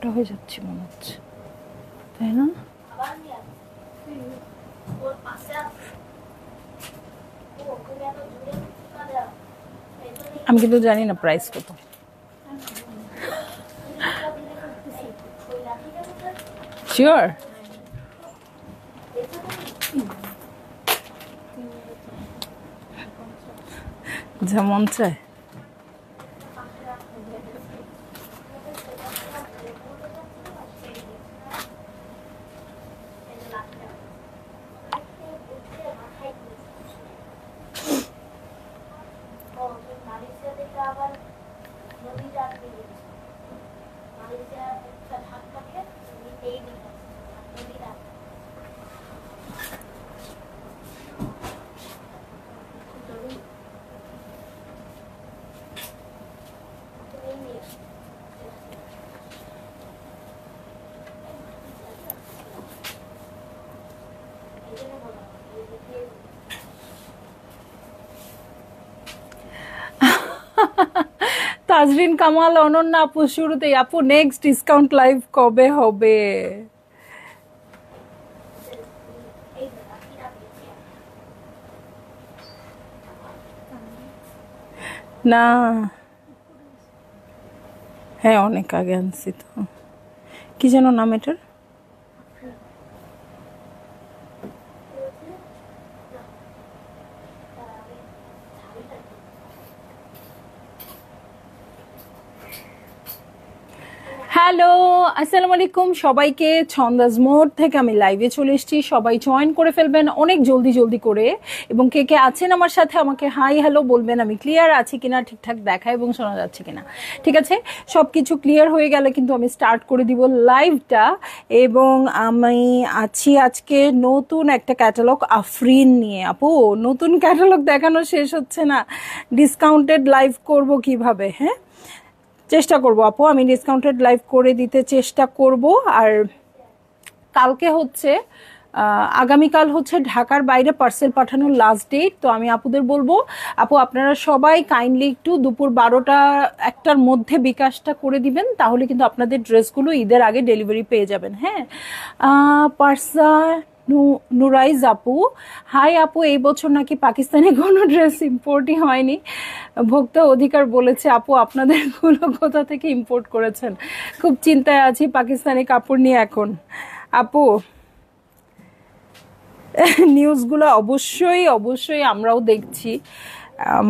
মোটা হয়ে যাচ্ছে মনে হচ্ছে, তাই না? আমি কিন্তু জানি না প্রাইস কত। শিওর? যেমন চায়। তাজরিন কামাল, অনন্যা আপু শুরুতেই। আপু নেক্সট ডিসকাউন্ট লাইভ কবে হবে? না, হ্যাঁ অনেক আগে আনছি তো। কি যেন নাম এটার? হ্যালো, আসসালামু আলাইকুম সবাইকে। ছন্দাজ মোড থেকে আমি লাইভে চলে এসেছি, সবাই জয়েন করে ফেলবেন অনেক জলদি জলদি করে। এবং কে কে আছেন আমার সাথে আমাকে হাই হ্যালো বলবেন, আমি ক্লিয়ার আছি কিনা, ঠিকঠাক দেখা এবং শোনা যাচ্ছে কিনা। ঠিক আছে, সব কিছু ক্লিয়ার হয়ে গেলে কিন্তু আমি স্টার্ট করে দিব লাইভটা। এবং আমি আছি আজকে নতুন একটা ক্যাটালগ আফরিন নিয়ে। আপু নতুন ক্যাটালগ দেখানো শেষ হচ্ছে না, ডিসকাউন্টেড লাইভ করব কিভাবে? হ্যাঁ, চেষ্টা করব আপু, আমি ডিসকাউন্টেড লাইভ করে দিতে চেষ্টা করব। আর কালকে হচ্ছে আগামীকাল হচ্ছে ঢাকার বাইরে পার্সেল পাঠানোর লাস্ট ডেট। তো আমি আপুদের বলবো, আপু আপনারা সবাই কাইন্ডলি একটু দুপুর 12টা-1টার মধ্যে বিকাশটা করে দিবেন, তাহলে কিন্তু আপনাদের ড্রেসগুলো ঈদের আগে ডেলিভারি পেয়ে যাবেন। হ্যাঁ, নুরাইজ আপু, হাই আপু, এই বছর নাকি পাকিস্তানি কোনো ড্রেস ইম্পোর্টই হয়নি, ভোক্তা অধিকার বলেছে। আপু আপনাদের গুলো কোথা থেকে ইম্পোর্ট করেছেন? খুব চিন্তায় আছি পাকিস্তানি কাপড় নিয়ে এখন। আপু নিউজগুলো অবশ্যই অবশ্যই আমরাও দেখছি,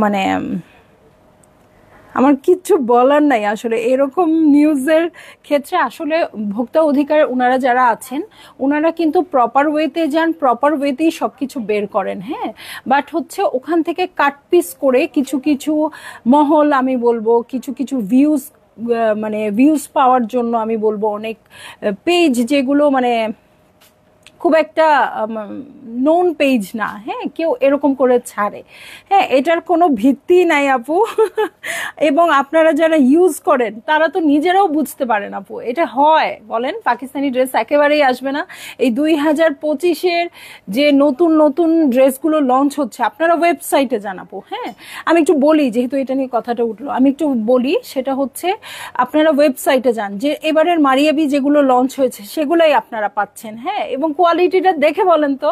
মানে আমার কিচ্ছু বলার নাই আসলে। এরকম নিউজের ক্ষেত্রে আসলে ভোক্তা অধিকার ওনারা যারা আছেন, ওনারা কিন্তু প্রপার ওয়েতে যান, প্রপার ওয়েতেই সব কিছু বের করেন। হ্যাঁ, বাট হচ্ছে ওখান থেকে কাট পিস করে কিছু কিছু মহল, আমি বলবো কিছু কিছু ভিউজ, মানে ভিউজ পাওয়ার জন্য আমি বলবো অনেক পেজ যেগুলো মানে খুব একটা নোন পেজ না, হ্যাঁ, কেউ এরকম করে ছাড়ে। হ্যাঁ, এটার কোনো ভিত্তি নাই আপু। এবং আপনারা যারা ইউজ করেন তারা তো নিজেরাও বুঝতে পারেন আপু, এটা হয় বলেন পাকিস্তানি ড্রেস একেবারেই আসবে না। এই 2025-এর যে নতুন নতুন ড্রেসগুলো লঞ্চ হচ্ছে, আপনারা ওয়েবসাইটে যান আপু। হ্যাঁ, আমি একটু বলি, যেহেতু এটা নিয়ে কথাটা উঠলো, আমি একটু বলি, সেটা হচ্ছে আপনারা ওয়েবসাইটে যান, যে এবারের মারিয়াবি যেগুলো লঞ্চ হয়েছে সেগুলোই আপনারা পাচ্ছেন। হ্যাঁ, এবং কোয়ালিটিটা দেখে বলেন তো,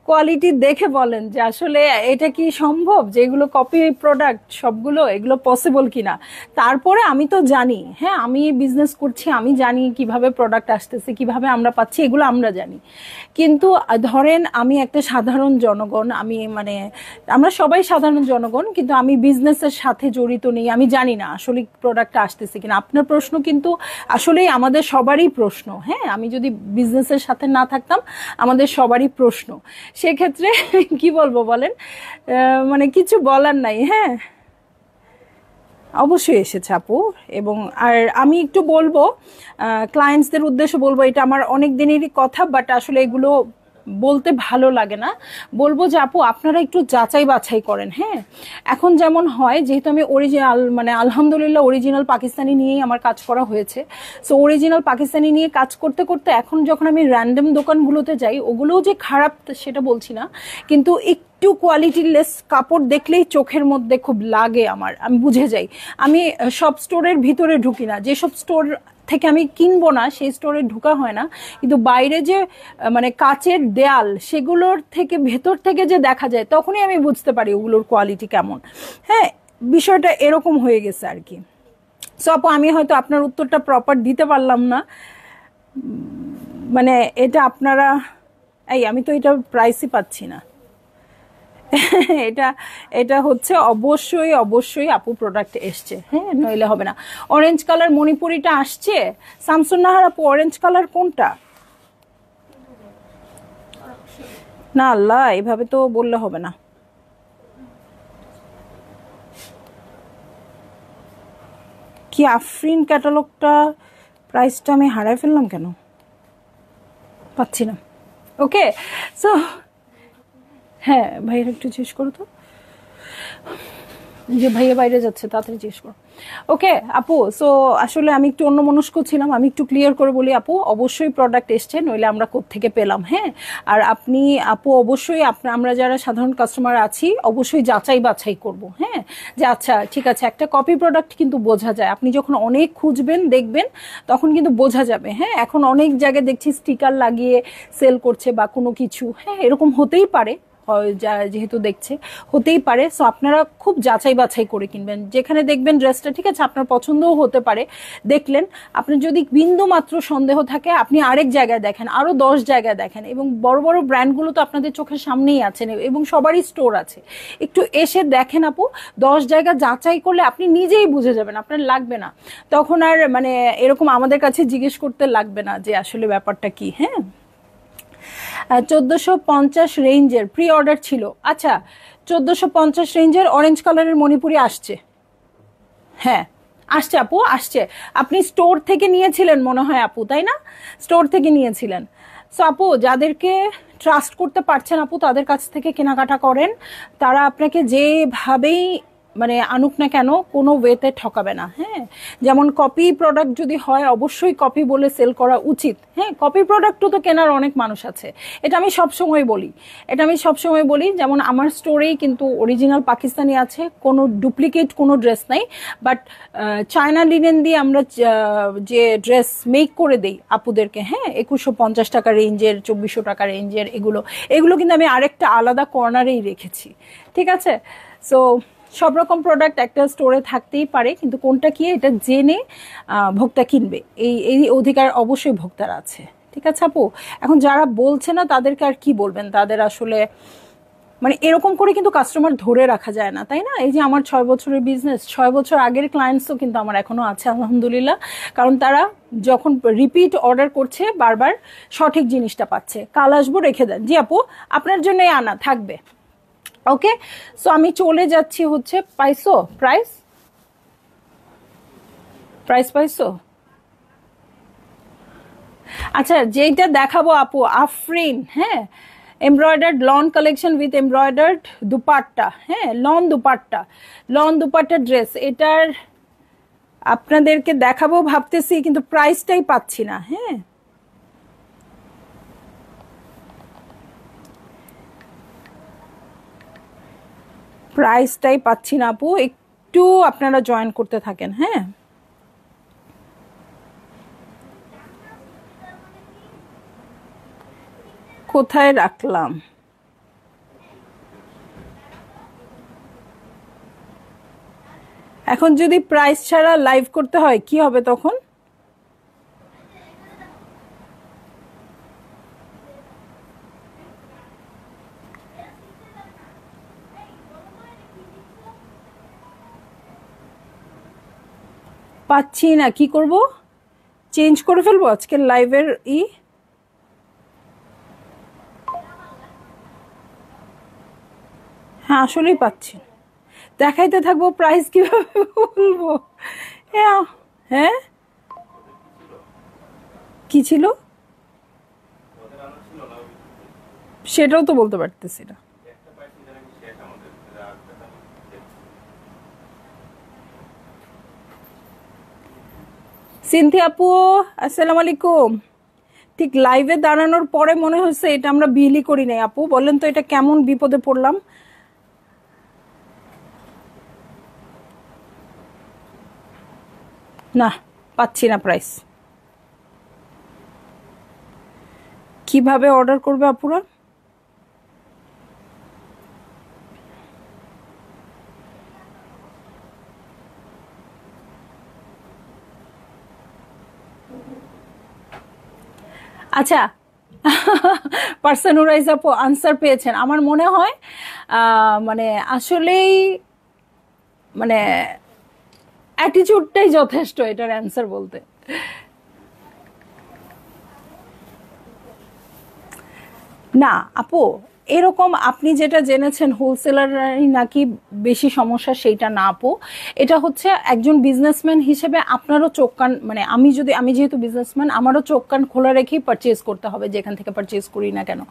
কোয়ালিটি দেখে বলেন যে আসলে এটা কি সম্ভব, যে এগুলো কপি প্রোডাক্ট সবগুলো, এগুলো পসিবল কিনা। তারপরে আমি তো জানি, হ্যাঁ আমি বিজনেস করছি, আমি জানি কিভাবে প্রোডাক্ট আসতেছে, কিভাবে আমরা পাচ্ছি, এগুলো আমরা জানি। কিন্তু ধরেন আমি একটা সাধারণ জনগণ, আমি মানে আমরা সবাই সাধারণ জনগণ, কিন্তু আমি বিজনেসের সাথে জড়িত নেই, আমি জানি না আসলে প্রোডাক্টটা আসতেছে কিনা। আপনার প্রশ্ন কিন্তু আসলেই আমাদের সবারই প্রশ্ন। হ্যাঁ, আমি যদি বিজনেসের সাথে না থাকতাম, আমাদের সবারই প্রশ্ন। সেক্ষেত্রে কি বলবো বলেন, মানে কিছু বলার নাই। হ্যাঁ, অবশ্যই এসেছে আপু। এবং আর আমি একটু বলবো ক্লায়েন্টসদের উদ্দেশ্যে বলবো, এটা আমার অনেক দিনেরই কথা, বাট আসলে এগুলো বলতে ভালো লাগে না। বলবো যে আপু আপনারা একটু যাচাই বাছাই করেন। হ্যাঁ, এখন যেমন হয়, যেহেতু আমি অরিজিনাল মানে আলহামদুলিল্লাহ অরিজিনাল পাকিস্তানি নিয়েই আমার কাজ করা হয়েছে, সো অরিজিনাল পাকিস্তানি নিয়ে কাজ করতে করতে এখন যখন আমি র্যান্ডম দোকানগুলোতে যাই, ওগুলোও যে খারাপ সেটা বলছি না, কিন্তু একটু কোয়ালিটিলেস কাপড় দেখলেই চোখের মধ্যে খুব লাগে আমার, আমি বুঝে যাই। আমি সব স্টোরের ভিতরে ঢুকি না, যেসব স্টোর থেকে আমি কিনবো না সেই স্টোরে ঢোকা হয় না, কিন্তু বাইরে যে মানে কাচের দেয়াল সেগুলোর থেকে ভেতর থেকে যে দেখা যায় তখনই আমি বুঝতে পারি ওগুলোর কোয়ালিটি কেমন। হ্যাঁ, বিষয়টা এরকম হয়ে গেছে আর কি। সো আপু আমি হয়তো আপনার উত্তরটা প্রপার দিতে পারলাম না, মানে এটা আপনারা, এই আমি তো এটা প্রাইসই পাচ্ছি না। এটা এটা হচ্ছে অবশ্যই অবশ্যই আপু প্রোডাক্ট এসছে, হ্যাঁ, নইলে হবে না। অরেঞ্জ কালার মণিপুরিটা আসছে শামসুন নাহার আপু, অরেঞ্জ কালার কোনটা? না আল্লাহ, এভাবে তো বললে হবে না। কি আফরিন ক্যাটালগটা, প্রাইসটা আমি হারাই ফেললাম কেন, পাচ্ছি না। ওকে, সো হ্যাঁ ভাইয়ের একটু জিজ্ঞেস করো তো, যে ভাইয়া বাইরে যাচ্ছে, তাড়াতাড়ি জিজ্ঞেস করো। ওকে আপু, সো আসলে আমি একটু অন্যমনস্ক ছিলাম, আমি একটু ক্লিয়ার করে বলি আপু, অবশ্যই প্রোডাক্ট এসছে, নইলে আমরা কোত্থেকে পেলাম। হ্যাঁ, আর আপনি আপু অবশ্যই আমরা যারা সাধারণ কাস্টমার আছি অবশ্যই যাচাই বাছাই করব। হ্যাঁ, যে আচ্ছা ঠিক আছে, একটা কপি প্রোডাক্ট কিন্তু বোঝা যায়, আপনি যখন অনেক খুঁজবেন দেখবেন তখন কিন্তু বোঝা যাবে। হ্যাঁ, এখন অনেক জায়গায় দেখছি স্টিকার লাগিয়ে সেল করছে বা কোনো কিছু, হ্যাঁ এরকম হতেই পারে, যেহেতু দেখছে হতেই পারে। সো আপনারা খুব যাচাই বাছাই করে কিনবেন, যেখানে দেখবেন ড্রেসটা ঠিক আছে আপনার পছন্দও হতে পারে, দেখলেন, আপনার যদি বিন্দু মাত্র সন্দেহ থাকে আপনি আরেক জায়গায় দেখেন, আরো 10 জায়গায় দেখেন, এবং বড় বড় ব্র্যান্ডগুলো তো আপনাদের চোখের সামনেই আছে এবং সবারই স্টোর আছে, একটু এসে দেখেন আপু, 10 জায়গা যাচাই করলে আপনি নিজেই বুঝে যাবেন, আপনার লাগবে না তখন আর মানে এরকম আমাদের কাছে জিজ্ঞেস করতে লাগবে না যে আসলে ব্যাপারটা কি। হ্যাঁ, 1450 রেঞ্জের প্রি অর্ডার ছিল। আচ্ছা, 1450 রেঞ্জের অরেঞ্জ কালারের মণিপুরি আসছে। হ্যাঁ আসছে আপু, আসছে। আপনি স্টোর থেকে নিয়েছিলেন মনে হয় আপু, তাই না? স্টোর থেকে নিয়েছিলেন। সো আপু যাদেরকে ট্রাস্ট করতে পারছেন আপু তাদের কাছ থেকে কেনাকাটা করেন, তারা আপনাকে যেভাবেই মানে আনুক না কেন কোনো ওয়েতে ঠকাবে না। হ্যাঁ, যেমন কপি প্রোডাক্ট যদি হয় অবশ্যই কপি বলে সেল করা উচিত। হ্যাঁ, কপি প্রোডাক্টও তো কেনার অনেক মানুষ আছে, এটা আমি সবসময় বলি, এটা আমি সবসময় বলি। যেমন আমার স্টোরেই কিন্তু অরিজিনাল পাকিস্তানি আছে, কোনো ডুপ্লিকেট কোনো ড্রেস নাই, বাট চায়না লিনেন দিয়ে আমরা যে ড্রেস মেক করে দেই আপুদেরকে, হ্যাঁ 2150 টাকা রেঞ্জের, 2400 টাকা রেঞ্জের, এগুলো এগুলো কিন্তু আমি আরেকটা আলাদা কর্নারেই রেখেছি। ঠিক আছে, সো সব রকম প্রোডাক্ট একটা স্টোরে থাকতেই পারে, কিন্তু কোনটা কি এটা জেনে ভোক্তা কিনবে, এই এই অধিকার অবশ্যই ভোক্তার আছে। ঠিক আছে আপু, এখন যারা বলছে না তাদেরকে আর কি বলবেন, তাদের আসলে মানে এরকম করে কিন্তু কাস্টমার ধরে রাখা যায় না, তাই না? এই যে আমার 6 বছরের বিজনেস, 6 বছর আগের ক্লায়েন্টসও কিন্তু আমার এখনো আছে আলহামদুলিল্লাহ, কারণ তারা যখন রিপিট অর্ডার করছে বারবার সঠিক জিনিসটা পাচ্ছে। কাল আসবো, রেখে দেন। জি আপু, আপনার জন্যই আনা থাকবে। ওকে, সো আমি চলে যাচ্ছি হচ্ছে, পাইছো প্রাইস, প্রাইস পাইছো? আচ্ছা, যেটা দেখাবো আপু আফরিন, হ্যাঁ embroidered lawn collection with embroidered dupatta, হ্যাঁ lawn dupatta, lawn dupatta dress, এটার আপনাদেরকে দেখাবো ভাবতেছি কিন্তু প্রাইসটাই পাচ্ছি না। হ্যাঁ, প্রাইসটাই পাচ্ছি না আপু, একটু আপনারা জয়েন করতে থাকেন। হ্যাঁ, কোথায় রাখলাম, এখন যদি প্রাইস ছাড়া লাইভ করতে হয় কি হবে তখন? পাচ্ছি না, কি করব? চেঞ্জ করে ফেলবো আজকের লাইভের হ্যাঁ আসলেই পাচ্ছি না। দেখাইতে থাকবো প্রাইস কিভাবে বলবো? হ্যাঁ, হ্যাঁ কি ছিল সেটাও তো বলতে পারতেছি না। সিনথি আপু আসসালামু আলাইকুম, ঠিক লাইভে দাঁড়ানোর পরে মনে হচ্ছে এটা আমরা বিলি করি নাই। আপু বলেন তো এটা কেমন বিপদে পড়লাম। না পাচ্ছি না প্রাইস, কিভাবে অর্ডার করবে আপুরা? আচ্ছা পার্সোনালাইজ আপু আনসার পেয়েছেন আমার মনে হয়। মানে আসলেই মানে অ্যাটিটিউডটাই যথেষ্ট এটার অ্যান্সার বলতে। না আপু, এরকম আপনি যেটা জেনেছেন হোলসেলারই নাকি বেশি সমস্যা, সেইটা না আপু। এটা হচ্ছে একজন বিজনেসম্যান হিসেবে আপনারও চোখ কান, মানে আমি যেহেতু বিজনেসম্যান, আমারও চোখ কান খোলা রেখেই পারচেজ করতে হবে যেখান থেকে পারচেজ করি না কেন।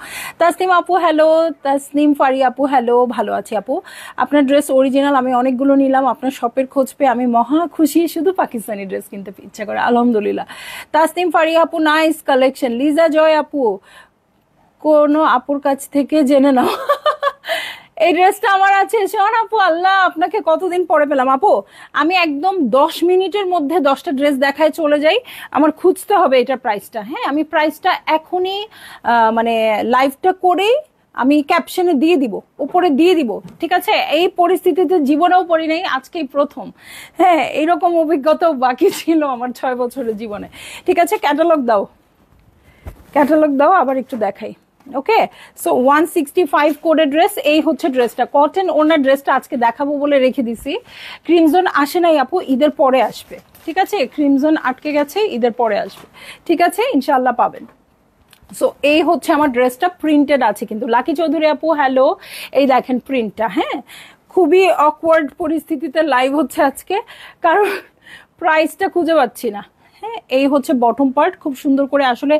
তাসনিম আপু হ্যালো, তাসনিম ফারি আপু হ্যালো, ভালো আছি আপু। আপনার ড্রেস অরিজিনাল, আমি অনেকগুলো নিলাম, আপনার শপের খোঁজ পেয়ে আমি মহা খুশি, শুধু পাকিস্তানি ড্রেস কিনতে ইচ্ছা করে, আলহামদুলিল্লাহ। তাসনিম ফারি আপু নাইস কালেকশন। লিজা জয় আপু কোনো আপুর কাছ থেকে জেনে নাও এই ড্রেসটা আমার আছে। শোন আপু, আল্লাহ আপনাকে কতদিন পরে পেলাম আপু। আমি একদম 10 মিনিটের মধ্যে 10টা ড্রেস দেখায় চলে যাই, আমার খুঁজতে হবে এটার প্রাইসটা। হ্যাঁ আমি প্রাইসটা এখনই মানে লাইভটা করেই আমি ক্যাপশনে দিয়ে দিব, উপরে দিয়ে দিব, ঠিক আছে? এই পরিস্থিতিতে জীবনেও পড়ি নাই, আজকেই প্রথম। হ্যাঁ এইরকম অভিজ্ঞতাও বাকি ছিল আমার 6 বছরের জীবনে। ঠিক আছে, ক্যাটালগ দাও, ক্যাটালগ দাও, আবার একটু দেখাই। ওকে, সো 165 কোডের ড্রেস, এই হচ্ছে ড্রেসটা, কটন ওনার ড্রেসটা আজকে দেখাবো বলে রেখে দিছি। ক্রিমজন আসে নাই আপু, ঈদের পরে আসবে, ঠিক আছে? ক্রিমজন আটকে গেছে, ঈদের পরে আসবে, ঠিক আছে? ইনশাল্লাহ পাবেন। সো এই হচ্ছে আমার ড্রেসটা, প্রিন্টেড আছে কিন্তু। লাকি চৌধুরী আপু হ্যালো, এই দেখেন প্রিন্টটা। হ্যাঁ খুবই অকওয়ার্ড পরিস্থিতিতে লাইভ হচ্ছে আজকে, কারণ প্রাইসটা খুঁজে পাচ্ছি না। হ্যাঁ এই হচ্ছে বটম পার্ট, খুব সুন্দর করে আসলে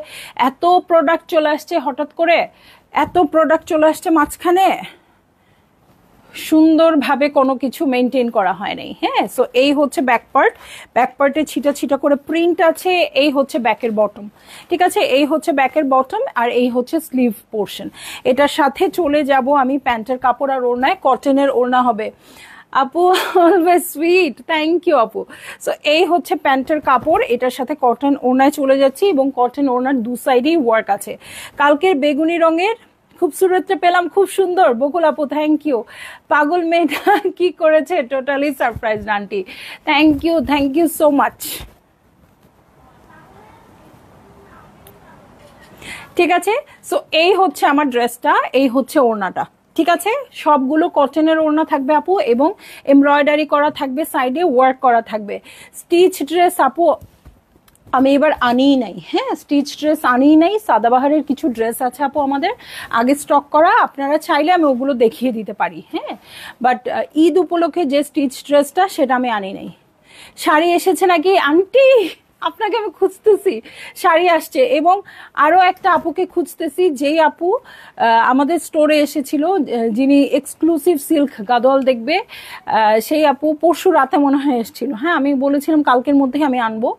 এত প্রোডাক্ট চলে আসছে, হঠাৎ করে এত প্রোডাক্ট চলে আসছে মাঝখানে, সুন্দরভাবে কোনো কিছু মেনটেন করা হয় নাই। হ্যাঁ সো এই হচ্ছে ব্যাক পার্ট, ব্যাক পার্টে ছিটা ছিটা করে প্রিন্ট আছে। এই হচ্ছে ব্যাকের বটম, ঠিক আছে? এই হচ্ছে ব্যাকের বটম, আর এই হচ্ছে স্লিভ পোর্শন। এটার সাথে চলে যাব আমি প্যান্টের কাপড় আর ওড়নায়, কটনের ওড়না হবে। আপু অলওয়েজ সুইট, থ্যাংক ইউ আপু। সো এই হচ্ছে প্যান্টের কাপড়, এটার সাথে কটন ওড়নায় চলে যাচ্ছি, এবং কটন ওড়নার দু সাইডেই ওয়ার্ক আছে। কালকের বেগুনি রঙের খুবসুরতটা পেলাম, খুব সুন্দর। বকুল আপু থ্যাংক ইউ। পাগল মেয়েটা কি করেছে, totally surprise aunty, thank you so much. ঠিক আছে, সো এই হচ্ছে আমার ড্রেসটা, এই হচ্ছে ওড়নাটা, ঠিক আছে? সবগুলো কটনের ওড়না থাকবে আপু, এবং এমব্রয়ডারি করা থাকবে, সাইডে ওয়ার্ক করা থাকবে। স্টিচ ড্রেস আপু আমি এবার আনিই নাই। হ্যাঁ স্টিচ ড্রেস আনিই নাই, সাদাবাহারের কিছু ড্রেস আছে আপু আমাদের আগে স্টক করা, আপনারা চাইলে আমি ওগুলো দেখিয়ে দিতে পারি। হ্যাঁ বাট ঈদ উপলক্ষে যে স্টিচ ড্রেসটা সেটা আমি আনি নাই। শাড়ি এসেছে নাকি আন্টি? আপনাকে আমি খুঁজতেছি, শাড়ি আসছে, এবং আরো একটা আপুকে খুঁজতেছি, যেই আপু আমাদের স্টোরে এসেছিল, যিনি এক্সক্লুসিভ সিল্ক গাদোয়াল দেখবে, সেই আপু পরশু রাতে মনে হয় এসেছিল। হ্যাঁ আমি বলেছিলাম কালকের মধ্যে আমি আনবো।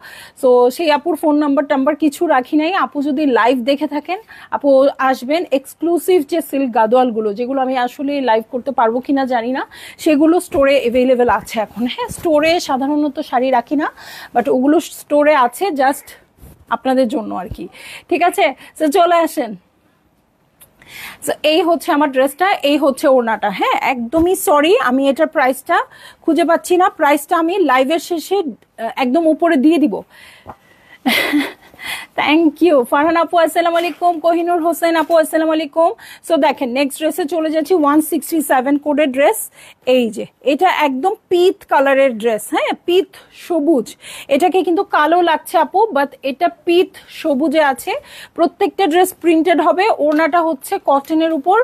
সো সেই আপুর ফোন নাম্বার কিছু রাখি নাই। আপু যদি লাইভ দেখে থাকেন আপু আসবেন, এক্সক্লুসিভ যে সিল্ক গাদোয়ালগুলো, যেগুলো আমি আসলে লাইভ করতে পারবো কিনা জানি না, সেগুলো স্টোরে অ্যাভেলেবেল আছে এখন। হ্যাঁ স্টোরে সাধারণত শাড়ি রাখি না, বাট ওগুলো স্টোরে আছে জাস্ট আপনাদের জন্য আর কি, ঠিক আছে? তো চলে আসেন। এই হচ্ছে আমার ড্রেসটা, এই হচ্ছে ওড়নাটা। হ্যাঁ একদমই সরি আমি এটার প্রাইসটা খুঁজে পাচ্ছি না, প্রাইসটা আমি লাইভের শেষে একদম উপরে দিয়ে দিব। থ্যাংক ইউ ফারহান আপু, আসসালামু আলাইকুম। কোহিনুর হোসেন আপু আসসালামু আলাইকুম। সো দেখেন নেক্সট ড্রেসে চলে যাচ্ছি, 167 কোডের ড্রেস। এই যে এটা একদম পিত কালারের ড্রেস, হ্যাঁ পিত সবুজ, এটাকে কিন্তু কালো লাগছে আপু, বাট এটা পিত সবুজে আছে। প্রত্যেকটা ড্রেস প্রিন্টেড হবে, ওড়নাটা হচ্ছে কটনের উপর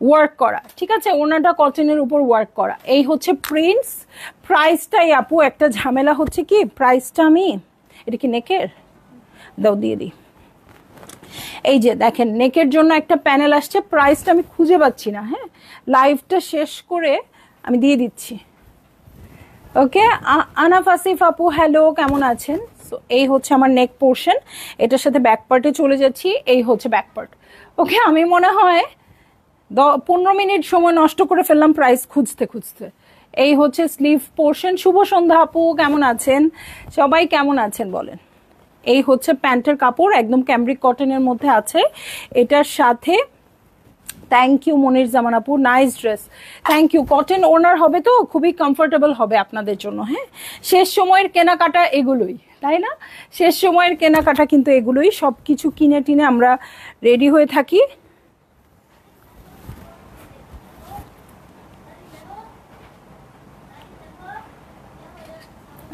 ওয়ার্ক করা, ঠিক আছে? ওড়নাটা কটনের উপর ওয়ার্ক করা। এই হচ্ছে প্রিন্টস। প্রাইসটাই আপু একটা ঝামেলা হচ্ছে কি, প্রাইসটা আমি এটা কি নেকের দাও দিয়ে দিই। এই যে দেখেন নেকের জন্য একটা প্যানেল আসছে, প্রাইসটা আমি খুঁজে পাচ্ছি না। হ্যাঁ লাইভটা শেষ করে আমি দিয়ে দিচ্ছি। ওকে আনাফ আসিফ আপু হ্যালো, কেমন আছেন? সো এই হচ্ছে আমার নেক পোর্শন, এটার সাথে ব্যাক পার্টে চলে যাচ্ছি, এই হচ্ছে ব্যাক পার্ট। ওকে, আমি মনে হয় 15 মিনিট সময় নষ্ট করে ফেললাম প্রাইস খুঁজতে খুঁজতে। এই হচ্ছে স্লিভ পোর্শন। শুভ সন্ধ্যা আপু, কেমন আছেন? সবাই কেমন আছেন বলেন। এই হচ্ছে প্যান্টের কাপড়, একদম ক্যামব্রিক কটনের মধ্যে আছে। এটার সাথে থ্যাংক ইউ মনির জামান আপু, nice dress, thank you. Cotton ওনার হবে তো খুবই কমফোর্টেবল হবে আপনাদের জন্য। হ্যাঁ, শেষ সময়ের কেনাকাটা এগুলোই, তাই না? শেষ সময়ের কেনাকাটা কিন্তু এগুলোই, সব কিছু কিনে টিনে আমরা রেডি হয়ে থাকি।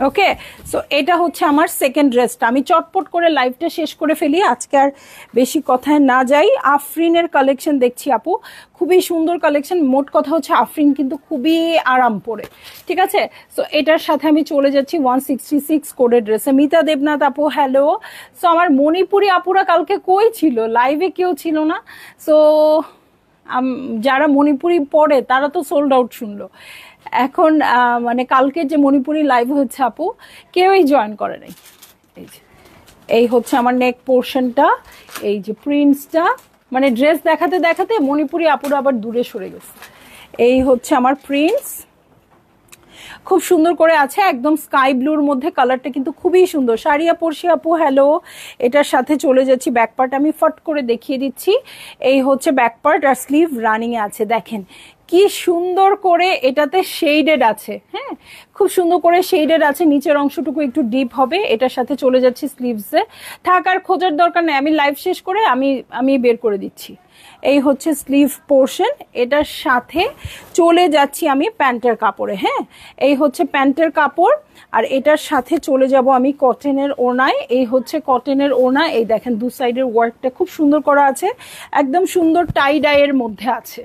ওকে, সো এটা হচ্ছে আমার সেকেন্ড ড্রেসটা। আমি চটপট করে লাইভটা শেষ করে ফেলি, আজকে আর বেশি কথায় না যাই। আফরিনের কালেকশন দেখছি আপু, খুবই সুন্দর কালেকশন। মোট কথা হচ্ছে আফরিন কিন্তু খুবই আরাম পরে, ঠিক আছে? সো এটার সাথে আমি চলে যাচ্ছি 166 কোডের ড্রেসে। মিতা দেবনাথ আপু হ্যালো। সো আমার মণিপুরি আপুরা কালকে কই ছিল? লাইভে কেউ ছিল না। সো যারা মণিপুরি পড়ে তারা তো সোল্ড আউট শুনলো। এখন মানে কালকে যে মণিপুরি লাইভ হচ্ছে আপু, কেউই জয়েন করে নাই। এই হচ্ছে আমার নেক পোর্শনটা, এই যে প্রিন্টসটা, মানে ড্রেস দেখাতে দেখাতে মণিপুরি আপুরা আবার দূরে সরে গেছে। এই হচ্ছে আমার প্রিন্টস, খুব সুন্দর করে আছে, একদম স্কাই ব্লুর মধ্যে, কালারটা কিন্তু খুবই সুন্দর। সারিয়া পড়শি আপু হ্যালো। এটার সাথে চলে যাচ্ছি ব্যাক পার্ট, আমি ফট করে দেখিয়ে দিচ্ছি। এই হচ্ছে ব্যাক পার্ট, আর স্লিভ রানিং এ আছে। দেখেন কি সুন্দর করে এটাতে শেডেড আছে। হ্যাঁ, খুব সুন্দর করে শেডেড আছে, নিচের অংশটুকু একটু ডিপ হবে। এটার সাথে চলে যাচ্ছি স্লিভসে, থাকার খোঁজার দরকার নেই, আমি লাইভ শেষ করে আমি বের করে দিচ্ছি। এই হচ্ছে স্লিভ পোর্শন, এটার সাথে চলে যাচ্ছি আমি প্যান্টের কাপড়ে। হ্যাঁ, এই হচ্ছে প্যান্টের কাপড়, আর এটার সাথে চলে যাব আমি কটনের ওড়নায়। এই হচ্ছে কটনের ওড়না, এই দেখেন দু সাইডের ওয়ার্কটা খুব সুন্দর করা আছে, একদম সুন্দর টাই ডাইয়ের মধ্যে আছে।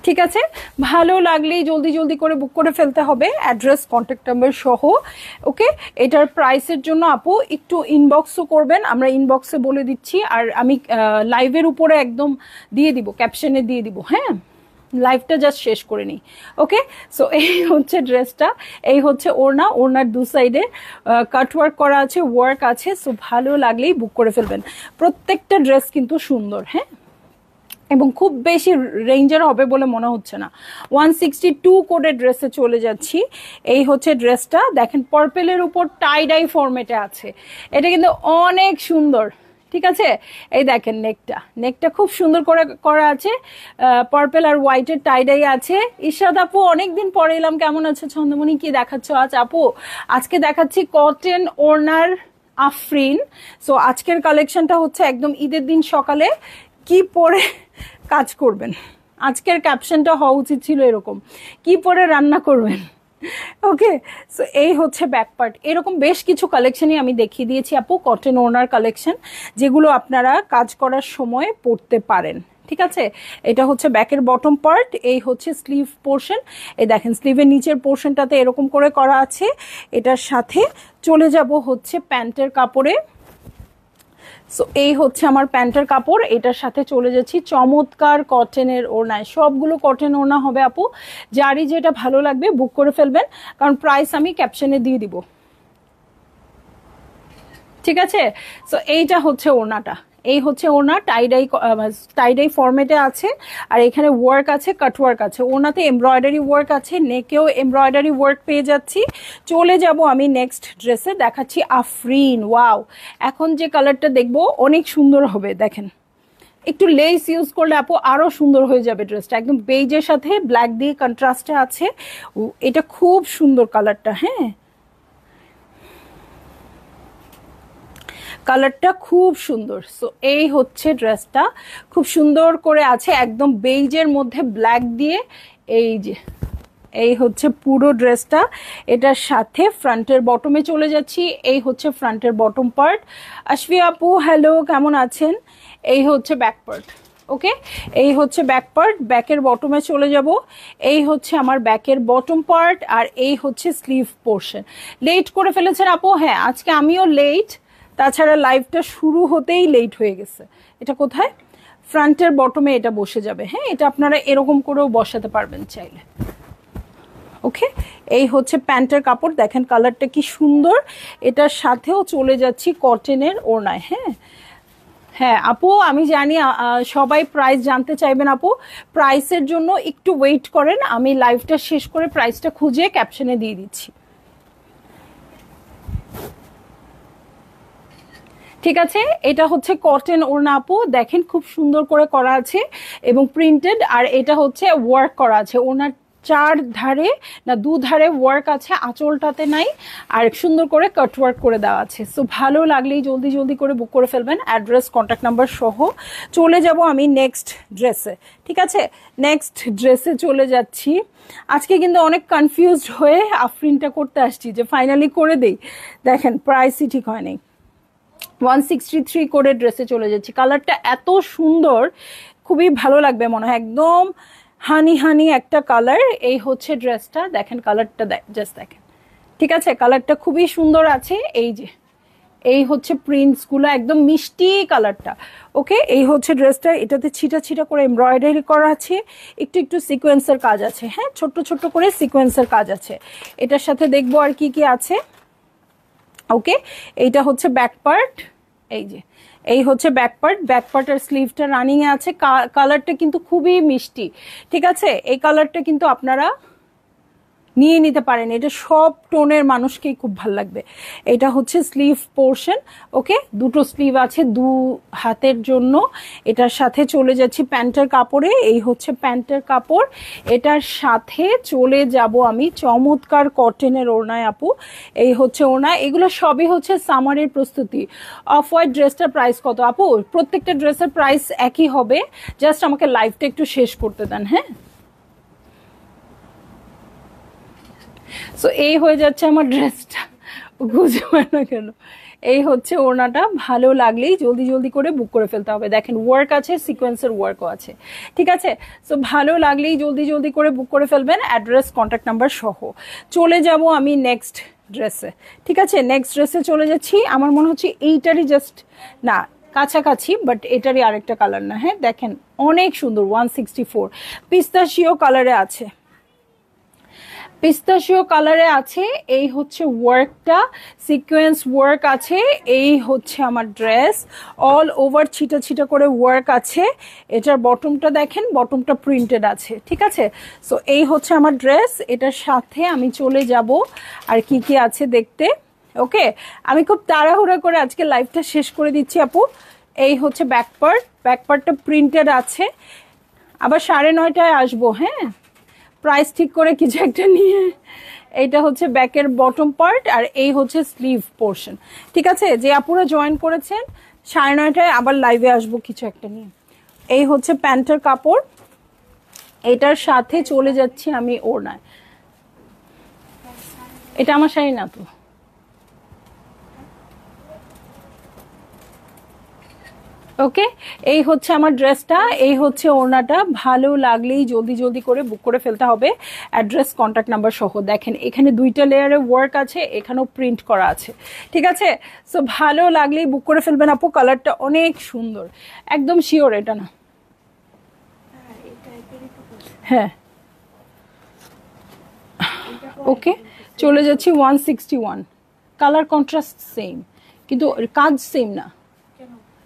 ঠিক আছে, ভালো লাগলেই জলদি জলদি করে বুক করে ফেলতে হবে, অ্যাড্রেস কন্ট্যাক্ট নাম্বার সহ। ওকে, এটার প্রাইসের জন্য আপু একটু ইনবক্সও করবেন, আমরা ইনবক্সে বলে দিচ্ছি, আর আমি লাইভের উপরে একদম দিয়ে দিব, ক্যাপশনে দিয়ে দিব। হ্যাঁ, লাইভটা জাস্ট শেষ করে নিই। ওকে, সো এই হচ্ছে ড্রেসটা, এই হচ্ছে ওড়না, ওড়নার দু সাইডে কাটওয়ার্ক করা আছে, ওয়ার্ক আছে। সো ভালো লাগলেই বুক করে ফেলবেন, প্রত্যেকটা ড্রেস কিন্তু সুন্দর। হ্যাঁ, এবং খুব বেশি রেঞ্জের হবে বলে মনে হচ্ছে না। 162 কোডের ড্রেসে চলে যাচ্ছি। এই হচ্ছে ড্রেসটা, দেখেন পার্পেলের উপর টাই ডাই ফরম্যাটে আছে, এটা কিন্তু অনেক সুন্দর। ঠিক আছে, এই দেখেন নেকটা খুব সুন্দর করে করা আছে, পার্পেল আর হোয়াইটের টাই ডাই আছে। ইশরাত আপু অনেকদিন পরে এলাম, কেমন আছে? ছন্দমণি কি দেখাচ্ছ আজ আপু? আজকে দেখাচ্ছি কটন ওড়নার আফরিন। সো আজকের কালেকশনটা হচ্ছে একদম ঈদের দিন সকালে কি পরে কাজ করবেন, আজকের ক্যাপশনটা হওয়া উচিত ছিল এরকম, কি পরে রান্না করবেন। ওকে, সো এই হচ্ছে ব্যাক পার্ট। এরকম বেশ কিছু কালেকশনই আমি দেখিয়ে দিয়েছি আপু, কটন ওড়নার কালেকশন, যেগুলো আপনারা কাজ করার সময় পরতে পারেন। ঠিক আছে, এটা হচ্ছে ব্যাকের বটম পার্ট, এই হচ্ছে স্লিভ পোর্শন। এই দেখেন স্লিভের নিচের পোর্শনটাতে এরকম করে করা আছে। এটার সাথে চলে যাব হচ্ছে প্যান্টের কাপড়ে। সো এই হচ্ছে আমার প্যান্টের কাপড়, এটার সাথে চলে যাচ্ছি চমৎকার কটনের ওড়নায়। সবগুলো কটন ওড়না হবে আপু, যারই যেটা ভালো লাগবে বুক করে ফেলবেন, কারণ প্রাইস আমি ক্যাপশনে দিয়ে দিব। ঠিক আছে, সো এইটা হচ্ছে ওড়নাটা, এই হচ্ছে ওড়না, টাইডাই ফরম্যাটে আছে, আর এখানে ওয়ার্ক আছে, কাট ওয়ার্ক আছে, ওড়নাতে এমব্রয়ডারি ওয়ার্ক আছে, নেকেও এমব্রয়ডারি ওয়ার্ক পেয়ে যাচ্ছি। চলে যাব আমি নেক্সট ড্রেসে, দেখাচ্ছি আফরিন। ওয়াও, এখন যে কালারটা দেখবো অনেক সুন্দর হবে, দেখেন একটু লেস ইউজ করলে আপু আরো সুন্দর হয়ে যাবে ড্রেসটা, একদম বেজের সাথে ব্ল্যাক দিয়ে কন্ট্রাস্টে আছে, এটা খুব সুন্দর কালারটা। হ্যাঁ, কালারটা খুব সুন্দর। সো এই হচ্ছে ড্রেসটা, খুব সুন্দর করে আছে, একদম বেইজের মধ্যে ব্ল্যাক দিয়ে। এই যে এই হচ্ছে পুরো ড্রেসটা, এটার সাথে ফ্রন্টের বটমে চলে যাচ্ছি। এই হচ্ছে ফ্রন্টের বটম পার্ট। আশফি আপু হ্যালো, কেমন আছেন? এই হচ্ছে ব্যাক পার্ট। ওকে, এই হচ্ছে ব্যাক পার্ট, ব্যাকের বটমে চলে যাব। এই হচ্ছে আমার ব্যাকের বটম পার্ট, আর এই হচ্ছে স্লিভ পোর্শন। লেট করে ফেলেছেন আপু? হ্যাঁ, আজকে আমিও লেট, তাছাড়া লাইভটা শুরু হতেই লেট হয়ে গেছে। এটা কোথায়? ফ্রন্টের বটমে এটা বসে যাবে। হ্যাঁ, এটা আপনারা এরকম করেও বসাতে পারবেন চাইলে। ওকে, এই হচ্ছে প্যান্টের কাপড়, দেখেন কালারটা কি সুন্দর। এটার সাথেও চলে যাচ্ছি কটনের ওড়নায়। হ্যাঁ হ্যাঁ আপু, আমি জানি সবাই প্রাইস জানতে চাইবেন আপু, প্রাইসের জন্য একটু ওয়েট করেন, আমি লাইভটা শেষ করে প্রাইসটা খুঁজে ক্যাপশনে দিয়ে দিচ্ছি। ঠিক আছে, এটা হচ্ছে কটন ওড়না আপু, দেখেন খুব সুন্দর করে করা আছে এবং প্রিন্টেড, আর এটা হচ্ছে ওয়ার্ক করা আছে ওড়নার চার ধারে না দু ধারে ওয়ার্ক আছে, আঁচলটাতে নাই, আর সুন্দর করে কাট ওয়ার্ক করে দেওয়া আছে। সো ভালো লাগলেই জলদি জলদি করে বুক করে ফেলবেন, অ্যাড্রেস কন্ট্যাক্ট নাম্বার সহ। চলে যাব আমি নেক্সট ড্রেসে। ঠিক আছে, নেক্সট ড্রেসে চলে যাচ্ছি। আজকে কিন্তু অনেক কনফিউজড হয়ে আফরিনটা করতে আসছি যে ফাইনালি করে দেই, দেখেন প্রাইসই ঠিক হয়নি। 163 কোডের ড্রেসে চলে যাচ্ছি। কালারটা এত সুন্দর, খুবই ভালো লাগবে মনে হয়, একদম হানি হানি একটা কালার। এই হচ্ছে ড্রেসটা, দেখেন কালারটা জাস্ট দেখেন। ঠিক আছে, কালারটা খুবই সুন্দর আছে। এই যে এই হচ্ছে প্রিন্টসগুলো, একদম মিষ্টি কালারটা। ওকে, এই হচ্ছে ড্রেসটা, এটাতে ছিটা ছিটা করে এমব্রয়ডারি করা আছে, একটু একটু সিকোয়েন্সের কাজ আছে। হ্যাঁ, ছোট্ট ছোট্ট করে সিকোয়েন্সের কাজ আছে। এটার সাথে দেখবো আর কি কি আছে। ওকে, এইটা হচ্ছে ব্যাক পার্ট, এই যে এই হচ্ছে ব্যাক পার্ট, ব্যাক পার্টের স্লিভটা রানিং এ আছে। কালারটা কিন্তু খুবই মিষ্টি। ঠিক আছে, এই কালারটা কিন্তু আপনারা নিয়ে নিতে পারেন, এটা সব টোনের মানুষকেই খুব ভালো লাগবে। এটা হচ্ছে স্লিভ পোর্শন। ওকে, দুটো স্লিভ আছে দু হাতের জন্য। এটার সাথে চলে যাচ্ছি প্যান্টের কাপড়ে, এই হচ্ছে প্যান্টের কাপড়। এটার সাথে চলে যাব আমি চমৎকার কটনের ওড়নায় আপু, এই হচ্ছে ওড়না। এগুলো সবই হচ্ছে সামারের প্রস্তুতি। অফ হোয়াইট ড্রেসটার প্রাইস কত আপু? প্রত্যেকটা ড্রেসের প্রাইস একই হবে, জাস্ট আমাকে লাইভটা একটু শেষ করতে দেন। হ্যাঁ, সো এই হয়ে যাচ্ছে আমার ড্রেসটা, বুঝতে পারে না কেন। এই হচ্ছে ওড়নাটা, ভালো লাগলেই জলদি জলদি করে বুক করে ফেলতে হবে। দেখেন ওয়ার্ক আছে, সিকোয়েন্সের ওয়ার্কও আছে। ঠিক আছে, সো ভালো লাগলেই জলদি জলদি করে বুক করে ফেলবেন, অ্যাড্রেস কন্ট্যাক্ট নাম্বার সহ। চলে যাব আমি নেক্সট ড্রেসে। ঠিক আছে, নেক্সট ড্রেসে চলে যাচ্ছি। আমার মনে হচ্ছে এইটারই জাস্ট না কাছাকাছি, বাট এটারই আরেকটা কালার না। হ্যাঁ দেখেন অনেক সুন্দর, 164 পিস্তাশিও কালারে আছে, পিস্তাশিও কালারে আছে। এই হচ্ছে ওয়ার্কটা, সিকোয়েন্স ওয়ার্ক আছে। এই হচ্ছে আমার ড্রেস, অল ওভার ছিটা ছিটা করে ওয়ার্ক আছে। এটার বটমটা দেখেন, বটমটা প্রিন্টেড আছে। ঠিক আছে, সো এই হচ্ছে আমার ড্রেস। এটার সাথে আমি চলে যাব আর কি কি আছে দেখতে। ওকে, আমি খুব তাড়াহুড়া করে আজকে লাইভটা শেষ করে দিচ্ছি আপু। এই হচ্ছে ব্যাক পার্ট, ব্যাক পার্টটা প্রিন্টেড আছে। আবার 9:30টায় আসবো। হ্যাঁ, প্রাইস ঠিক করে কিছু একটা নিয়ে। এইটা হচ্ছে ব্যাকের বটম পার্ট, আর এই হচ্ছে স্লিভ পোর্শন। ঠিক আছে, যে আপুরা জয়েন করেছেন 9:30টায় আবার লাইভে আসবো কিছু একটা নিয়ে। এই হচ্ছে প্যান্টের কাপড়, এটার সাথে চলে যাচ্ছি আমি ওড়নায়। এটা আমার শাড়ি না তো। ওকে, এই হচ্ছে আমার ড্রেসটা, এই হচ্ছে ওড়নাটা। ভালো লাগলেই জলদি জলদি করে বুক করে ফেলতে হবে, অ্যাড্রেস কন্ট্যাক্ট নাম্বার সহ। দেখেন এখানে দুইটা লেয়ারে ওয়ার্ক আছে, এখানেও প্রিন্ট করা আছে। ঠিক আছে, সো ভালো লাগলেই বুক করে ফেলবেন আপু। কালারটা অনেক সুন্দর, একদম শিওর এটা না। হ্যাঁ, ওকে, চলে যাচ্ছি 161। কালার কন্ট্রাস্ট সেম, কিন্তু কাজ সেম না।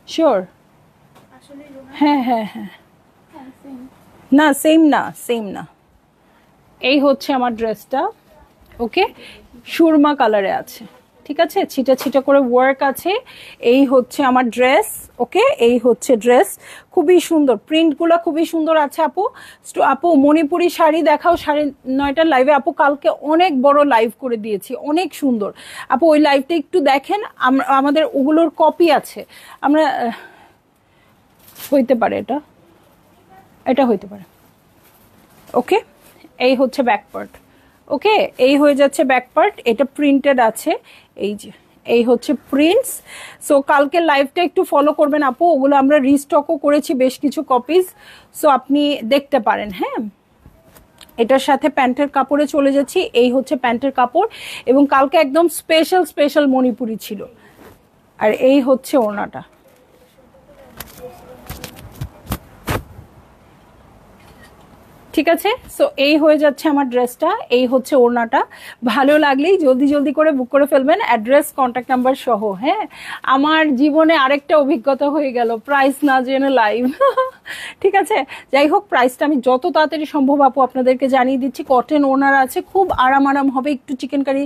শিওর? হ্যাঁ হ্যাঁ হ্যাঁ, না সেম না, সেম না। এই হচ্ছে আমার ড্রেসটা। ওকে, সুরমা কালারে আছে। ঠিক আছে, ছিটা ছিটা করে ওয়ার্ক আছে। এই হচ্ছে আমার ড্রেস। ওকে, এই হচ্ছে ড্রেস, খুবই সুন্দর, প্রিন্টগুলো খুবই সুন্দর আছে আপু। আপু মণিপুরি শাড়ি দেখাও 9:30টার লাইভে। আপু কালকে অনেক বড় লাইভ করে দিয়েছি, অনেক সুন্দর আপু, ওই লাইভটা একটু দেখেন। আমাদের ওগুলোর কপি আছে। আমরা হইতে পারে, এটা এটা হইতে পারে। ওকে, এই হচ্ছে ব্যাক পার্ট। ওকে, এই হয়ে যাচ্ছে ব্যাক পার্ট, এটা প্রিন্টেড আছে। এই যে এই হচ্ছে প্রিন্টস। সো কালকে লাইভটা একটু ফলো করবেন আপু, ওগুলো আমরা রিস্টকও করেছি বেশ কিছু কপিজ, সো আপনি দেখতে পারেন। হ্যাঁ, এটার সাথে প্যান্টের কাপড়ে চলে যাচ্ছি। এই হচ্ছে প্যান্টের কাপড়, এবং কালকে একদম স্পেশাল স্পেশাল মণিপুরি ছিল। আর এই হচ্ছে ওড়নাটা। ঠিক আছে, সো এই হয়ে যাচ্ছে আমার ড্রেসটা, এই হচ্ছে ওড়নাটা। ভালো লাগলেই জলদি জলদি করে বুক করে ফেলবেন, অ্যাড্রেস কন্ট্যাক্ট নাম্বার সহ। হ্যাঁ, আমার জীবনে আরেকটা অভিজ্ঞতা হয়ে গেল, প্রাইস না জেনে লাইভ। ঠিক আছে, যাই হোক, প্রাইসটা আমি যত তাড়াতাড়ি সম্ভব আপু আপনাদেরকে জানিয়ে দিচ্ছি। কটন ওড়নার আছে, খুব আরাম আরাম হবে, একটু চিকেন কারি,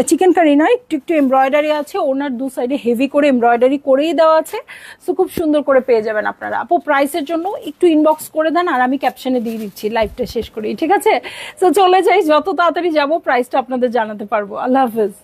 চিকেন কারি নয়, একটু একটু এমব্রয়ডারি আছে, ওড়নার দু সাইডে হেভি করে এমব্রয়ডারি করেই দেওয়া আছে। সো খুব সুন্দর করে পেয়ে যাবেন আপনারা। আপু প্রাইসের জন্য একটু ইনবক্স করে দেন, আর আমি ক্যাপশনে দিয়ে দিচ্ছি লাইভটা শেষ করি। ঠিক আছে, তো চলে যাই, যত তাড়াতাড়ি যাবো প্রাইসটা আপনাদের জানাতে পারবো। আল্লাহ হাফেজ।